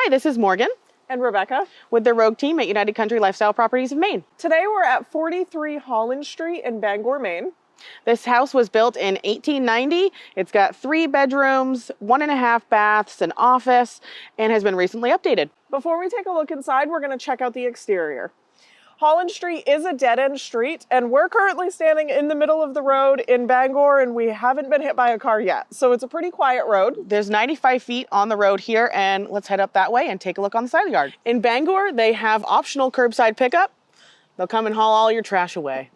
Hi, this is Morgan and Rebecca with the Rogue team at United Country Lifestyle Properties of Maine. Today we're at 43 Holland Street in Bangor, Maine. This house was built in 1890. It's got 3 bedrooms, 1.5 baths, an office, and has been recently updated. Before we take a look inside, we're going to check out the exterior. Holland Street is a dead-end street, and we're currently standing in the middle of the road in Bangor, and we haven't been hit by a car yet. So it's a pretty quiet road. There's 95 feet on the road here, and let's head up that way and take a look on the side of the yard. In Bangor, they have optional curbside pickup. They'll come and haul all your trash away.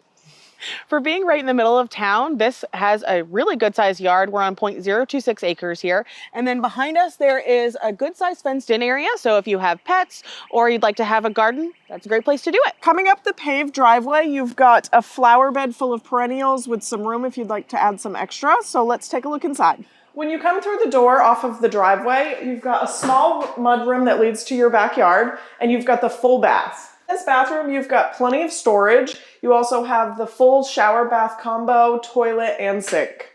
For being right in the middle of town, this has a really good sized yard. We're on 0.026 acres here. And then behind us, there is a good sized fenced in area. So if you have pets or you'd like to have a garden, that's a great place to do it. Coming up the paved driveway, you've got a flower bed full of perennials with some room if you'd like to add some extra. So let's take a look inside. When you come through the door off of the driveway, you've got a small mudroom that leads to your backyard, and you've got the full bath. In this bathroom, you've got plenty of storage. You also have the full shower bath combo, toilet, and sink.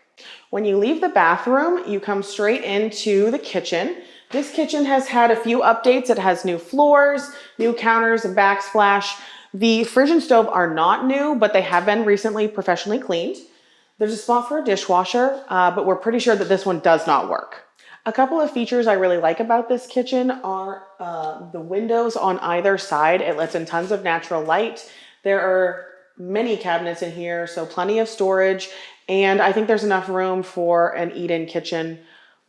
When you leave the bathroom, you come straight into the kitchen. This kitchen has had a few updates. It has new floors, new counters, and backsplash. The fridge and stove are not new, but they have been recently professionally cleaned. There's a spot for a dishwasher, but we're pretty sure that this one does not work. A couple of features I really like about this kitchen are the windows on either side. It lets in tons of natural light. There are many cabinets in here, so plenty of storage, and I think there's enough room for an eat-in kitchen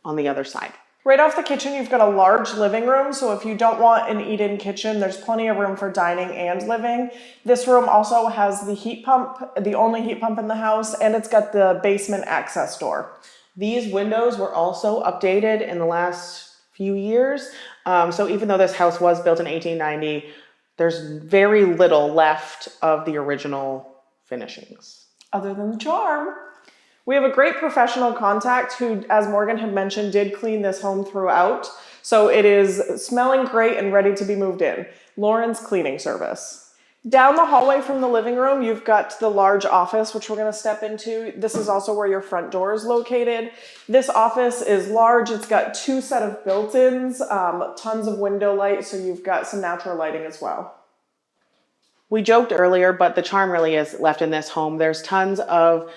on the other side. Right off the kitchen, you've got a large living room, so if you don't want an eat-in kitchen, there's plenty of room for dining and living. This room also has the heat pump, the only heat pump in the house, and it's got the basement access door. These windows were also updated in the last few years. So even though this house was built in 1890, there's very little left of the original finishings. Other than the charm. We have a great professional contact who, as Morgan had mentioned, did clean this home throughout. So it is smelling great and ready to be moved in. Lauren's Cleaning Service. Down the hallway from the living room, you've got the large office, which we're going to step into. This is also where your front door is located. This office is large. It's got 2 sets of built-ins, tons of window light, so you've got some natural lighting as well. We joked earlier, but the charm really is left in this home. There's tons of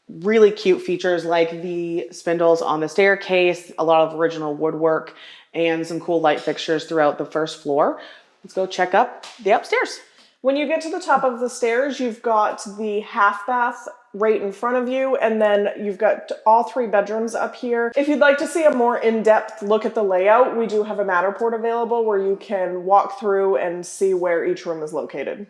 really cute features like the spindles on the staircase, a lot of original woodwork, and some cool light fixtures throughout the first floor. Let's go check up the upstairs. When you get to the top of the stairs, you've got the half bath right in front of you, and then you've got all 3 bedrooms up here. If you'd like to see a more in-depth look at the layout, we do have a Matterport available where you can walk through and see where each room is located.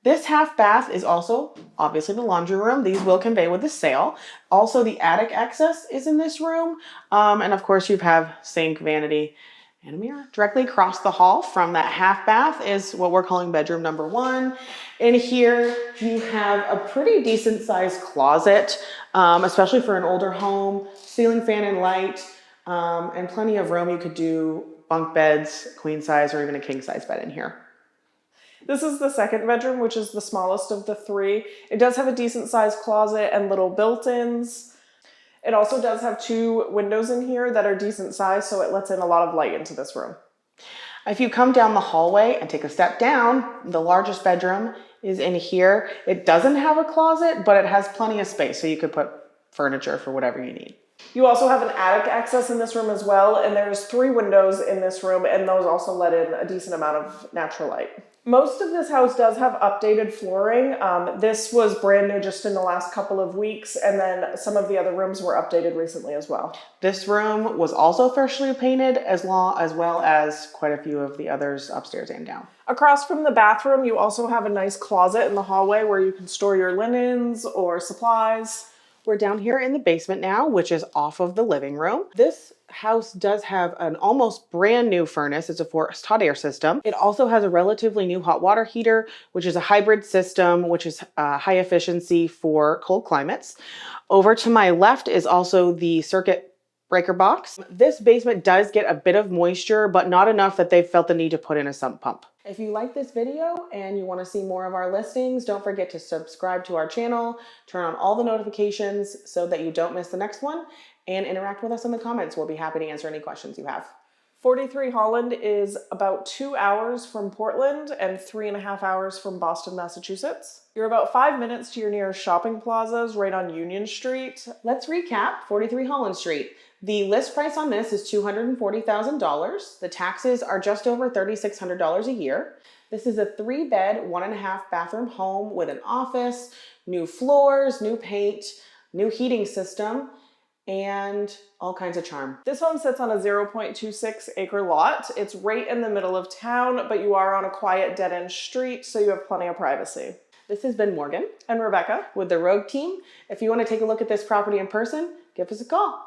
This half bath is also obviously the laundry room. These will convey with the sale. Also, the attic access is in this room. And of course, you have sink, vanity, and a mirror. Directly across the hall from that half bath is what we're calling bedroom number 1. In here, you have a pretty decent sized closet, especially for an older home, ceiling fan and light, and plenty of room. You could do bunk beds, queen size, or even a king size bed in here. This is the second bedroom, which is the smallest of the 3. It does have a decent sized closet and little built-ins. It also does have 2 windows in here that are decent size, so it lets in a lot of light into this room. If you come down the hallway and take a step down, the largest bedroom is in here. It doesn't have a closet, but it has plenty of space, so you could put furniture for whatever you need. You also have an attic access in this room as well, and there's 3 windows in this room, and those also let in a decent amount of natural light. Most of this house does have updated flooring. This was brand new just in the last couple of weeks, and then some of the other rooms were updated recently as well. This room was also freshly painted as well as quite a few of the others upstairs and down. Across from the bathroom, you also have a nice closet in the hallway where you can store your linens or supplies. We're down here in the basement now, which is off of the living room. This house does have an almost brand new furnace. It's a forced hot air system. It also has a relatively new hot water heater, which is a hybrid system, which is high efficiency for cold climates. Over to my left is also the circuit breaker box. This basement does get a bit of moisture, but not enough that they've felt the need to put in a sump pump. If you like this video and you want to see more of our listings, don't forget to subscribe to our channel, turn on all the notifications so that you don't miss the next one, and interact with us in the comments. We'll be happy to answer any questions you have. 43 Holland is about 2 hours from Portland and 3.5 hours from Boston, Massachusetts. You're about 5 minutes to your nearest shopping plazas right on Union Street. Let's recap 43 Holland Street. The list price on this is $240,000. The taxes are just over $3,600 a year. This is a 3-bed, 1.5 bathroom home with an office, new floors, new paint, new heating system, and all kinds of charm. This home sits on a 0.26 acre lot. It's right in the middle of town, but you are on a quiet dead-end street, so you have plenty of privacy. This has been Morgan And Rebecca. with the Rogue team. If you want to take a look at this property in person, give us a call.